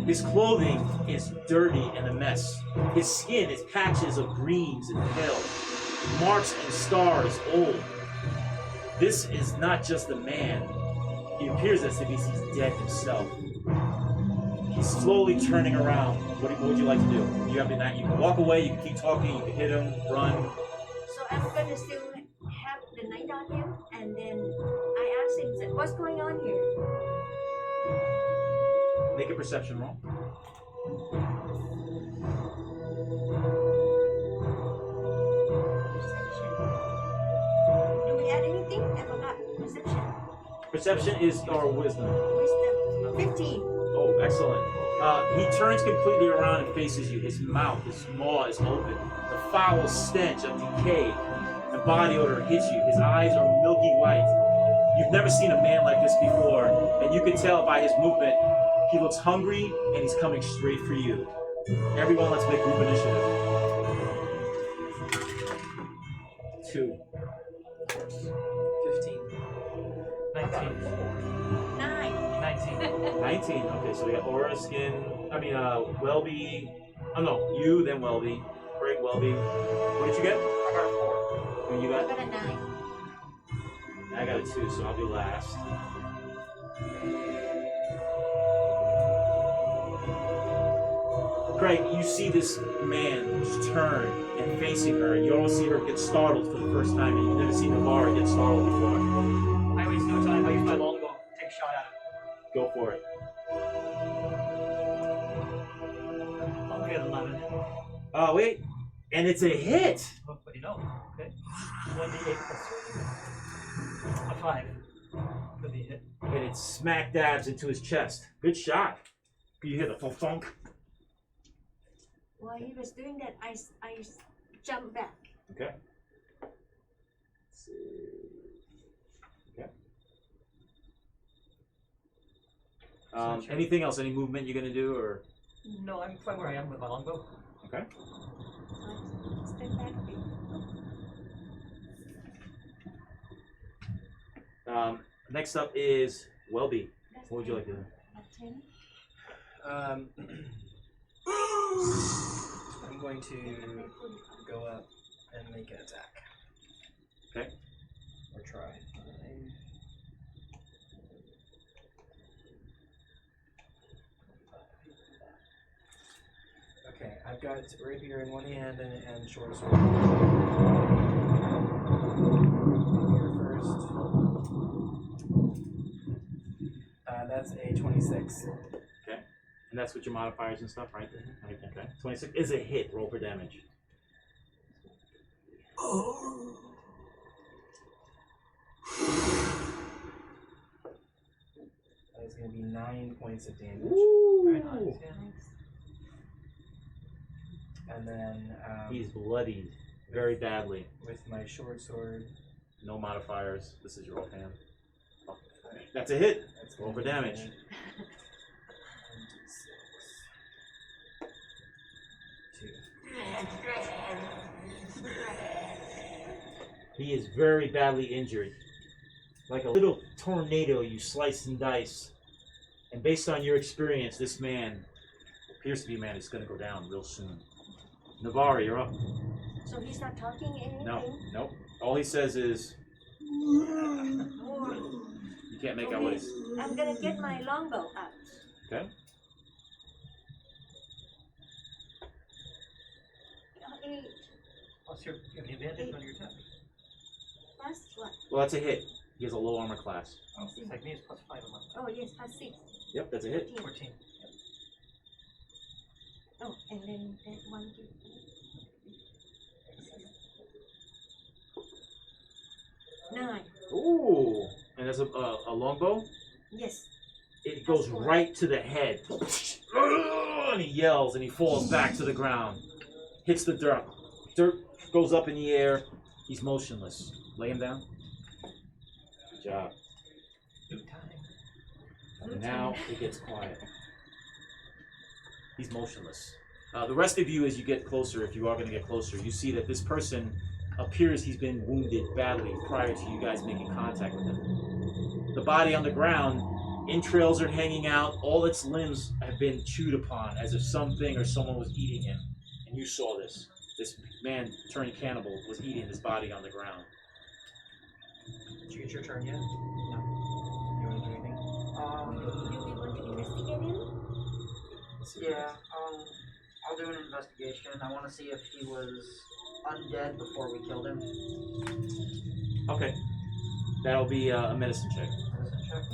Speaker 1: His clothing is dirty and a mess. His skin is patches of greens and pale, marks and scars old. This is not just a man. He appears as if he's dead himself. He's slowly turning around. What would you like to do? You have the knife. You can walk away. You can keep talking. You can hit him. Run.
Speaker 2: So I'm gonna still have the knife on him, and then I asked him, said, "What's going on here?"
Speaker 1: Make a perception roll.
Speaker 2: Perception. Do we add anything? I forgot. Perception.
Speaker 1: Perception is or wisdom.
Speaker 2: Wisdom. 15.
Speaker 1: Oh, excellent. He turns completely around and faces you. His mouth, his maw is open. The foul stench of decay and body odor hits you. His eyes are milky white. You've never seen a man like this before, and you can tell by his movement he looks hungry and he's coming straight for you. Everyone, let's make group initiative. 2.
Speaker 5: 15.
Speaker 3: 19.
Speaker 2: 9.
Speaker 3: 19.
Speaker 1: 19. Okay, so we got Aura, Skin. Welby. Oh no, you, then Welby. Craig, Welby. What did you get?
Speaker 4: I got a 4.
Speaker 1: Who you
Speaker 2: I
Speaker 1: got?
Speaker 2: got a 9.
Speaker 1: I got a 2, so I'll be last. Craig, you see this man just turn and facing her, and you almost see her get startled for the first time, and you've never seen Navarra get startled before.
Speaker 3: I waste no time. I use my longbow. Take a shot at him.
Speaker 1: Go for it.
Speaker 3: I'll get 11.
Speaker 1: Oh, wait. And it's a hit!
Speaker 3: What do you know? Okay. 1d8 plus 3. A 5. Could be a hit.
Speaker 1: And it smack dabs into his chest. Good shot. You hear the thunk.
Speaker 2: While he was doing that, I jumped back.
Speaker 1: Okay. Let's see. Okay. Anything else? Any movement you're gonna do, or?
Speaker 3: No, I'm fine where I am with my longbow.
Speaker 1: Okay.
Speaker 2: So I step back a bit.
Speaker 1: Next up is Welby.
Speaker 2: That's
Speaker 1: What would you like to do?
Speaker 2: about 10.
Speaker 5: I'm going to go up and make an attack.
Speaker 1: Okay.
Speaker 5: Or try. Okay, I've got rapier in one hand and short sword. Here first. That's a 26.
Speaker 1: Okay. And that's with your modifiers and stuff, right? Okay. 26 is a hit. Roll for damage.
Speaker 5: That is going to be 9 points of damage.
Speaker 1: Ooh.
Speaker 3: Very nice. Yeah.
Speaker 5: And then
Speaker 1: He's bloodied very badly.
Speaker 5: with my short sword,
Speaker 1: No modifiers. This is your offhand. Oh, that's a hit.
Speaker 5: that's
Speaker 1: Roll
Speaker 5: gonna
Speaker 1: for
Speaker 5: be
Speaker 1: damage.
Speaker 5: 1d6. 2.
Speaker 1: He is very badly injured. Like a little tornado, you slice and dice. And based on your experience, this man appears to be a man who's going to go down real soon. Navarre, you're up.
Speaker 2: So he's not talking anything?
Speaker 1: No, nope. All he says is, you can't make out what he's...
Speaker 2: I'm gonna get my longbow out.
Speaker 1: Okay.
Speaker 2: Eight
Speaker 3: What's your, you have the advantage on your attack?
Speaker 2: plus what?
Speaker 1: Well, that's a hit. He has a low armor class.
Speaker 3: It's like me, it's +5 on mine.
Speaker 2: Oh yes, plus 6.
Speaker 1: Yep, that's a hit.
Speaker 3: 14.
Speaker 2: Oh, and then that one. 9.
Speaker 1: Ooh. And there's a longbow.
Speaker 2: Yes.
Speaker 1: It goes right to the head. And he yells and he falls back to the ground. Hits the dirt. Dirt goes up in the air. He's motionless. Lay him down. Good job.
Speaker 3: Loot time.
Speaker 1: And now it gets quiet. He's motionless. The rest of you, as you get closer, if you are going to get closer, you see that this person appears he's been wounded badly prior to you guys making contact with him. The body on the ground, entrails are hanging out, all its limbs have been chewed upon as if something or someone was eating him. And you saw this. This man turned cannibal was eating his body on the ground.
Speaker 5: Did you get your turn yet?
Speaker 4: No.
Speaker 5: You want to do anything?
Speaker 2: Do we want to investigate him?
Speaker 4: Yeah, I'll do an investigation. I want to see if he was undead before we killed him.
Speaker 1: Okay. That'll be a medicine check.
Speaker 4: Medicine check.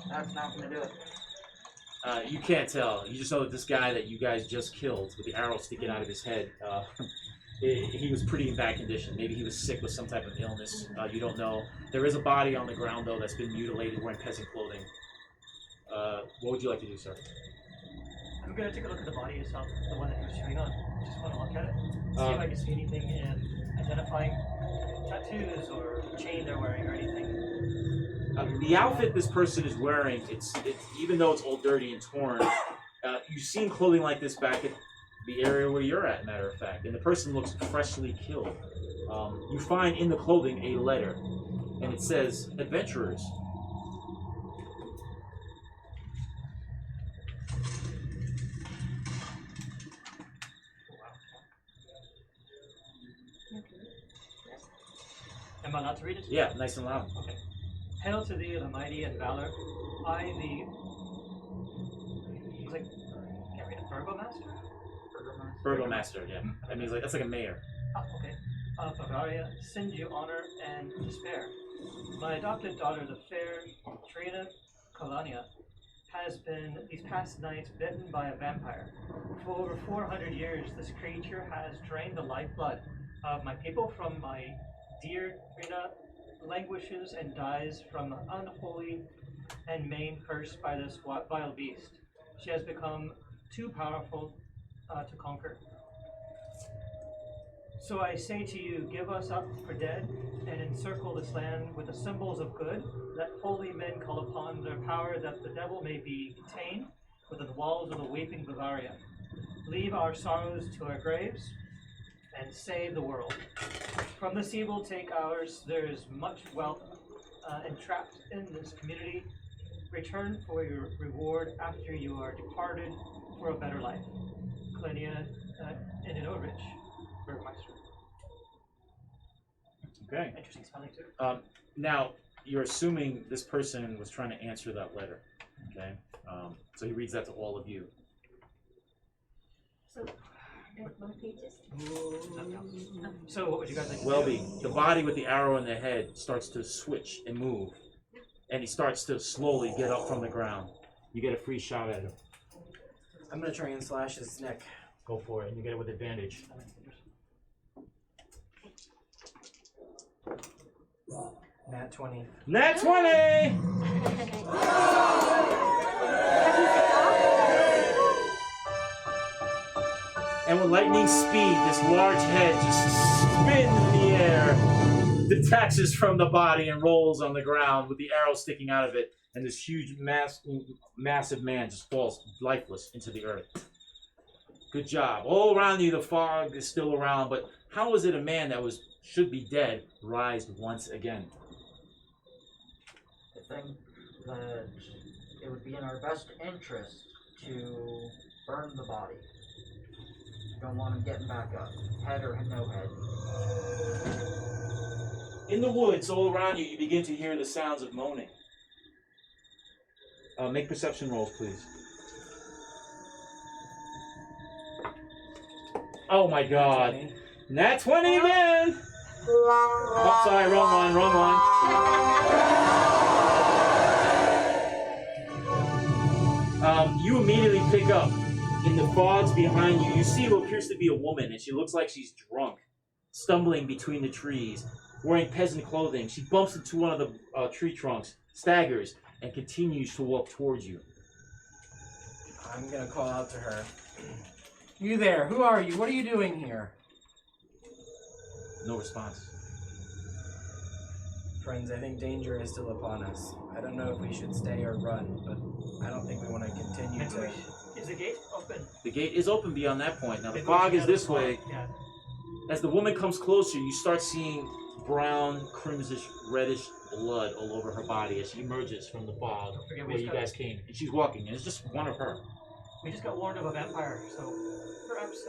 Speaker 4: That's not going to do it.
Speaker 1: You can't tell. You just know that this guy that you guys just killed with the arrow sticking out of his head, he was pretty in bad condition. Maybe he was sick with some type of illness. You don't know. There is a body on the ground, though, that's been mutilated wearing peasant clothing. What would you like to do, sir?
Speaker 3: I'm gonna take a look at the body itself, the one that he was chewing on. Just want to look at it. See if I can see anything in identifying tattoos or chain they're wearing or anything.
Speaker 1: The outfit this person is wearing, it's even though it's all dirty and torn, you've seen clothing like this back at the area where you're at, matter of fact, and the person looks freshly killed. You find in the clothing a letter, and it says, "Adventurers."
Speaker 3: Am I allowed to read it?
Speaker 1: Yeah, nice and loud.
Speaker 3: Okay. Hail to thee, the mighty and valor. I, the... It's like... Can't read it. Burgomaster?
Speaker 1: Burgomaster, yeah. That means like that's like a mayor.
Speaker 3: Ah, okay. Of Bavaria, send you honor and despair. My adopted daughter, the fair Trina Colania, has been these past nights bitten by a vampire. For over 400 years, this creature has drained the lifeblood of my people. From my dear Trina languishes and dies from unholy and main cursed by this vile beast. She has become too powerful to conquer. So I say to you, give us up for dead, and encircle this land with the symbols of good. Let holy men call upon their power, that the devil may be contained within the walls of the weeping Bavaria. Leave our sorrows to our graves, and save the world. From this evil take ours. There is much wealth entrapped in this community. Return for your reward after you are departed for a better life. Klenia Ininovich, Burgmeister.
Speaker 1: Okay.
Speaker 3: Interesting spelling too.
Speaker 1: Now, you're assuming this person was trying to answer that letter. Okay. So he reads that to all of you.
Speaker 2: So, that more pages?
Speaker 3: So what would you guys like to
Speaker 1: Welby,
Speaker 3: do?
Speaker 1: the body with the arrow in the head starts to switch and move. And he starts to slowly get up from the ground. You get a free shot at him.
Speaker 5: I'm gonna try and slash his neck.
Speaker 1: Go for it, and you get it with advantage.
Speaker 5: Nat 20.
Speaker 1: Nat 20! lightning speed, this large head just spins in the air, detaches from the body, and rolls on the ground with the arrow sticking out of it. And this huge, massive man just falls lifeless into the earth. Good job. All around you, the fog is still around, but how is it a man that should be dead rise once again?
Speaker 4: I think that it would be in our best interest to burn the body. Don't want him getting back up, head or no head.
Speaker 1: In the woods all around you, you begin to hear the sounds of moaning. Make perception rolls, please. Oh my god. Nat 20 again! Oh, sorry, wrong one. You immediately pick up in the fogs behind you. You see what appears to be a woman, and she looks like she's drunk, stumbling between the trees, wearing peasant clothing. She bumps into one of the tree trunks, staggers, and continues to walk towards you.
Speaker 5: I'm gonna call out to her. You there, who are you? What are you doing here?
Speaker 1: No response.
Speaker 5: Friends, I think danger is still upon us. I don't know if we should stay or run, but I don't think we want to continue
Speaker 3: Maybe
Speaker 5: to...
Speaker 3: Is the gate open?
Speaker 1: The gate is open beyond that point. Now the
Speaker 3: Maybe
Speaker 1: fog
Speaker 3: we
Speaker 1: is
Speaker 3: should
Speaker 1: this
Speaker 3: go to the
Speaker 1: way.
Speaker 3: fog, Yeah.
Speaker 1: As the woman comes closer, you start seeing brown, crimsonish, reddish blood all over her body as she emerges from the fog
Speaker 3: Don't forget we
Speaker 1: where
Speaker 3: just
Speaker 1: you
Speaker 3: got-
Speaker 1: guys came. And she's walking, and it's just one of her.
Speaker 3: We just got warned of a vampire, so perhaps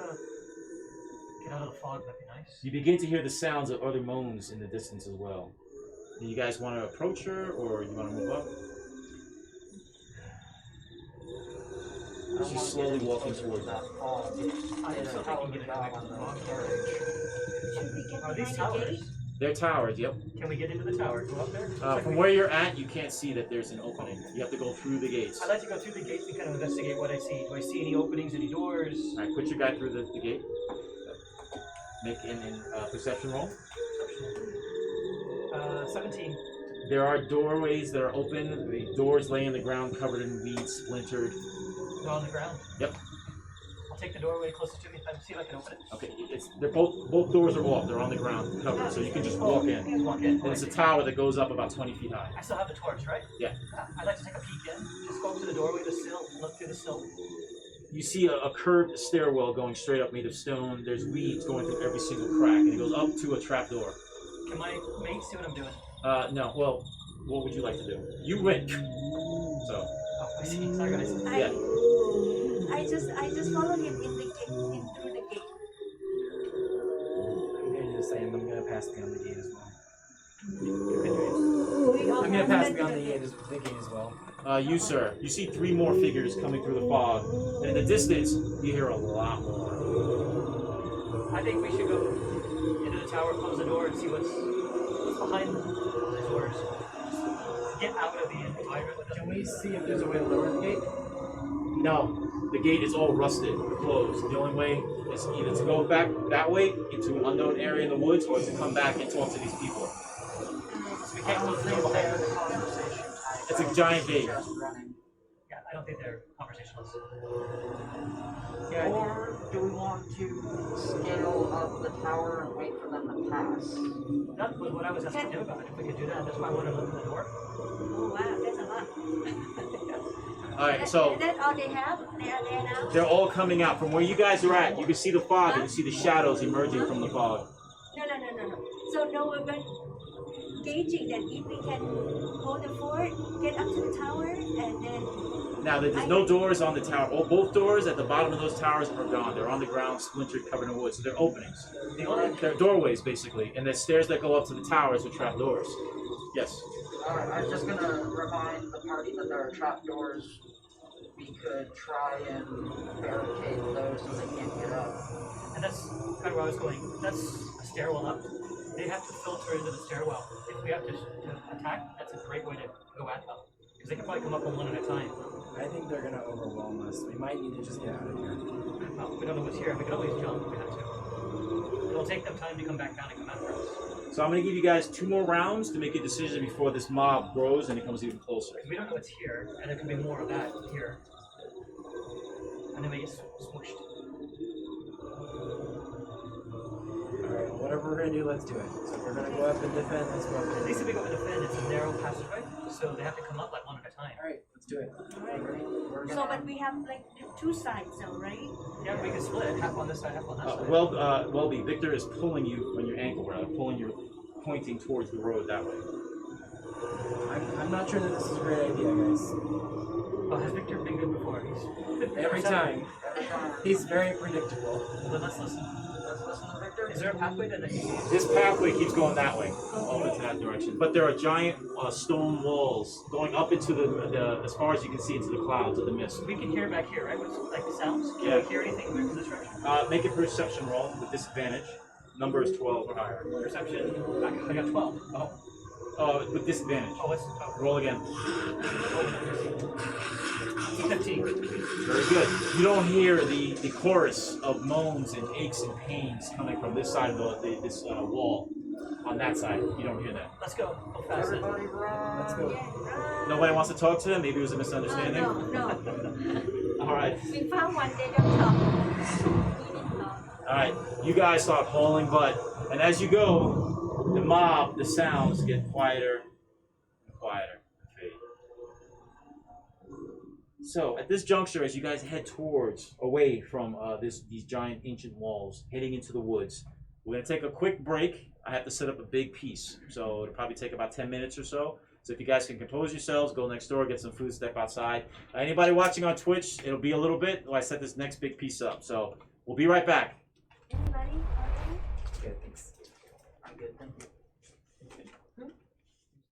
Speaker 3: get out of the fog. That'd be nice.
Speaker 1: You begin to hear the sounds of other moans in the distance as well. Do you guys want to approach her, or you want to move up?
Speaker 4: I don't
Speaker 1: She's
Speaker 4: wanna get
Speaker 1: slowly
Speaker 4: any
Speaker 1: walking
Speaker 4: closer
Speaker 1: towards
Speaker 4: to
Speaker 1: you.
Speaker 4: that fog.
Speaker 3: I
Speaker 4: Did a
Speaker 3: still
Speaker 4: hell
Speaker 3: think
Speaker 4: of
Speaker 3: you
Speaker 4: a
Speaker 3: get
Speaker 4: job
Speaker 3: back to
Speaker 4: on
Speaker 3: the
Speaker 4: the
Speaker 3: fog.
Speaker 4: carriage.
Speaker 2: Should we get
Speaker 3: Are these
Speaker 2: behind the
Speaker 3: towers?
Speaker 2: gate?
Speaker 1: They're towers, yep.
Speaker 3: Can we get into the tower? Go up there? Looks like
Speaker 1: From
Speaker 3: we-
Speaker 1: where you're at, you can't see that there's an opening. You have to go through the gates.
Speaker 3: I'd like to go through the gates and kind of investigate what I see. Do I see any openings, any doors?
Speaker 1: Alright, put your guy through the gate. Make an perception roll.
Speaker 3: 17.
Speaker 1: There are doorways that are open. The doors lay in the ground covered in weeds, splintered.
Speaker 3: They're on the ground.
Speaker 1: Yep.
Speaker 3: I'll take the doorway closer to me and see if I can open it.
Speaker 1: Okay, they're both doors are off. They're on the ground covered, so you can just walk in.
Speaker 3: Just walk in.
Speaker 1: And it's a tower that goes up about 20 feet high.
Speaker 3: I still have the torch, right?
Speaker 1: Yeah.
Speaker 3: I'd like to take a peek in. Just go up to the doorway, the sill, and look through the sill.
Speaker 1: You see a curved stairwell going straight up, made of stone. There's weeds going through every single crack, and it goes up to a trapdoor.
Speaker 3: Can my mate see what I'm doing?
Speaker 1: No. Well, what would you like to do? You went. So.
Speaker 3: Oh, I see. Sorry, guys.
Speaker 1: Yeah.
Speaker 2: I just follow him in the gate, in through the gate.
Speaker 5: I'm going to do the same. I'm going to pass beyond the gate as well.
Speaker 2: We all
Speaker 5: I'm going to
Speaker 2: have
Speaker 5: pass
Speaker 2: been
Speaker 5: beyond
Speaker 2: to
Speaker 5: the gate as well.
Speaker 1: You, sir. You see 3 more figures coming through the fog, and in the distance, you hear a lot more.
Speaker 3: I think we should go into the tower, close the door, and see what's behind the doors. Just get out of the environment.
Speaker 5: Can we see if there's a way to lower the gate?
Speaker 1: No, the gate is all rusted, closed. The only way is either to go back that way into an unknown area in the woods, or to come back and talk to these people.
Speaker 3: So we can't close the door behind us.
Speaker 1: It's a giant gate.
Speaker 3: Yeah, I don't think they're conversationalists.
Speaker 4: Or do we want to scale up the tower and wait for them to pass?
Speaker 3: That was what I was asking him about. If we could do that, that's why I wanted to open the door.
Speaker 2: Oh wow, that's a lot.
Speaker 1: Alright, so
Speaker 2: That's all they have? They are there now?
Speaker 1: they're all coming out. From where you guys are at, you can see the fog and you see the shadows emerging from the fog.
Speaker 2: No. So no, we're going gauging that if we can hold the fort, get up to the tower, and then
Speaker 1: Now, there's no doors on the tower. Both doors at the bottom of those towers are gone. They're on the ground, splintered, covered in wood. So they're openings. They're doorways, basically. And there's stairs that go up to the towers with trap doors. Yes.
Speaker 4: I was just gonna remind the party that there are trapdoors. We could try and barricade those so they can't get up.
Speaker 3: And that's kind of where I was going. That's a stairwell up. They have to filter into the stairwell. If we have to attack, that's a great way to go at them. Because they can probably come up one at a time.
Speaker 5: I think they're going to overwhelm us. We might need to just get out of here.
Speaker 3: Well, we don't know what's here. We can always jump if we have to. It'll take them time to come back down and come after us.
Speaker 1: So I'm going to give you guys 2 more rounds to make a decision before this mob grows and it comes even closer.
Speaker 3: We don't know what's here, and there could be more of that here. And then we get smushed.
Speaker 5: whatever we're gonna do, let's do it. So if we're gonna go up and defend, let's go up and
Speaker 3: At least if
Speaker 5: defend.
Speaker 3: we go and defend, it's a narrow passageway, so they have to come up like one at a time.
Speaker 5: Alright, let's do it.
Speaker 4: We're
Speaker 2: So,
Speaker 4: gonna,
Speaker 2: but we have like the two sides, though, right?
Speaker 3: Yeah, we can split half on this side, half on that side.
Speaker 1: Welby, Victor is pulling you on your ankle, rather, pointing towards the road that way.
Speaker 5: I'm not sure that this is a great idea, guys.
Speaker 3: Well, has Victor been good before? He's
Speaker 5: Every time.
Speaker 4: every time,
Speaker 5: He's very predictable.
Speaker 3: Well, then let's listen.
Speaker 4: let's listen to Victor.
Speaker 3: Is there a pathway that you see?
Speaker 1: This pathway keeps going that way, over to that direction. But there are giant stone walls going up into the as far as you can see into the clouds of the mist.
Speaker 3: We can hear back here, right? What's like the sounds? Can
Speaker 1: Yeah.
Speaker 3: we hear anything from this direction?
Speaker 1: Make a perception roll with disadvantage. Number is 12 or higher.
Speaker 3: Perception. I got 12.
Speaker 1: With disadvantage.
Speaker 3: Oh, what's oh,
Speaker 1: Roll again.
Speaker 3: 15.
Speaker 1: Very good. You don't hear the chorus of moans and aches and pains coming from this side of this wall. On that side, you don't hear that.
Speaker 3: Let's go. Go fast then.
Speaker 4: Everybody run.
Speaker 5: Let's go.
Speaker 2: Yeah.
Speaker 1: Nobody wants to talk to them. Maybe it was a misunderstanding.
Speaker 2: No.
Speaker 1: All right.
Speaker 2: We found one, they don't talk. We didn't talk.
Speaker 1: All right. You guys start hauling butt, and as you go, the mob, the sounds get quieter and quieter. Fade. So at this juncture, as you guys head away from these giant ancient walls, heading into the woods, we're gonna take a quick break. I have to set up a big piece, so it'll probably take about 10 minutes or so. So if you guys can compose yourselves, go next door, get some food, step outside. Anybody watching on Twitch, it'll be a little bit while I set this next big piece up. So we'll be right back.
Speaker 2: Anybody?
Speaker 5: Good, thanks.